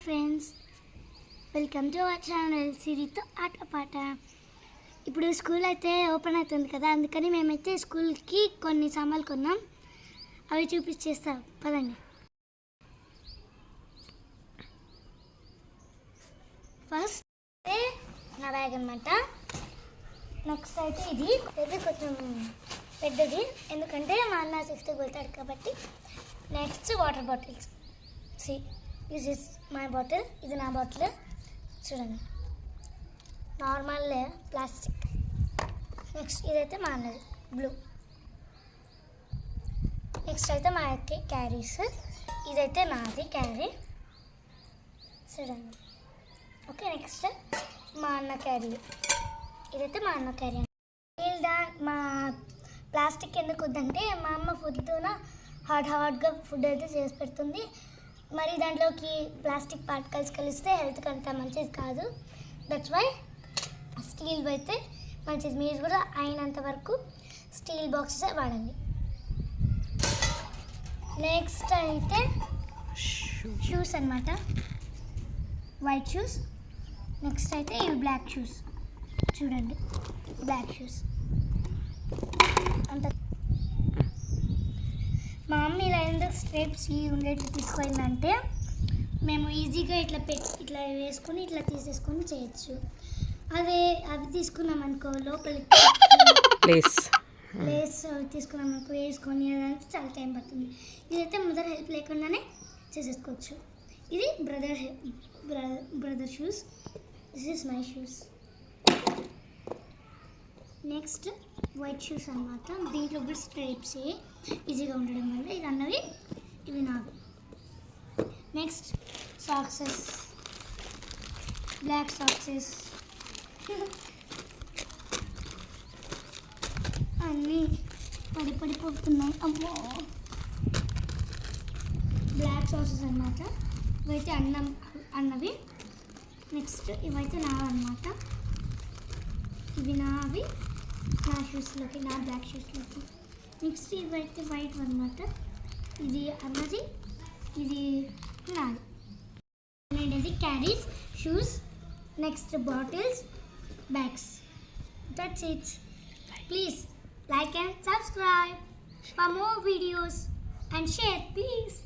Friends, welcome to our channel సిరితో ఆటపాట. ఇప్పుడు స్కూల్ అయితే ఓపెన్ అవుతుంది కదా, అందుకని మేమైతే స్కూల్కి కొన్ని సామాన్లు కొన్నాం. అవి చూపించేస్తాం పదండి. ఫస్ట్ నా బ్యాగ్ అనమాట. నెక్స్ట్ అయితే ఇది కొంచెం పెద్దది, ఎందుకంటే మా అన్న 6th వెళ్తాడు కాబట్టి. Next water bottles. This is my bottle, ఇది నా బాటిల్. చూడండి, నార్మల్ ప్లాస్టిక్. నెక్స్ట్ ఇదైతే మా అన్నది బ్లూ. నెక్స్ట్ అయితే మా అక్క క్యారీస్, ఇదైతే నాది క్యారీ. చూడండి, ఓకే. నెక్స్ట్ మా అన్న క్యారీ, ఇదైతే మా అన్న క్యారీ. మా ప్లాస్టిక్ ఎందుకు వద్దంటే మా అమ్మ పొద్దున హాట్గా ఫుడ్ అయితే చేసి పెడుతుంది. మరి దాంట్లోకి ప్లాస్టిక్ పార్టికల్స్ కలిస్తే హెల్త్కి అంత మంచిది కాదు. దట్స్ వై స్టీల్ అయితే మంచిది. మీరు కూడా అయినంత వరకు స్టీల్ బాక్సెస్ వాడండి. నెక్స్ట్ అయితే షూస్ అన్నమాట, వైట్ షూస్. నెక్స్ట్ అయితే ఇవి బ్లాక్ షూస్. చూడండి, బ్లాక్ షూస్. అంత మా మమ్మీ ఇలా ఎందుకు స్ట్రైప్స్ ఉండేవి తీసుకోయిందంటే, మేము ఈజీగా ఇట్లా వేసుకొని ఇట్లా తీసేసుకొని చేయొచ్చు. అవి తీసుకున్నాం అనుకో, లోపలికి ప్లేస్ తీసుకున్నాం అనుకో, వేసుకొని అదంతా చాలా టైం పడుతుంది. ఇదైతే మదర్ హెల్ప్ లేకుండానే చేసేసుకోవచ్చు. ఇది brother shoes. This is my shoes. Next white shoes అన్నమాట. దీంట్లో కూడా స్ట్రైప్స్ ఈజీగా ఉండడం వల్ల ఇది అన్నవి, ఇవి నాకు. Next socks, black socks. అన్నీ పడిపోతున్నాయి, అమ్మో. బ్లాక్ సాక్సెస్ అన్నమాట. ఇవైతే అన్నవి. నెక్స్ట్ ఇవైతే నావి అన్నమాట. ఇవి నావి, నా షూస్లోకి, నా బ్లాక్ షూస్లోకి. నెక్స్ట్ ఇవైతే వైట్ అన్నమాట. ఇది అన్నది, ఇది నాది. అనేది carries, shoes, next bottles, bags. That's it. Please like and subscribe for more videos and share please.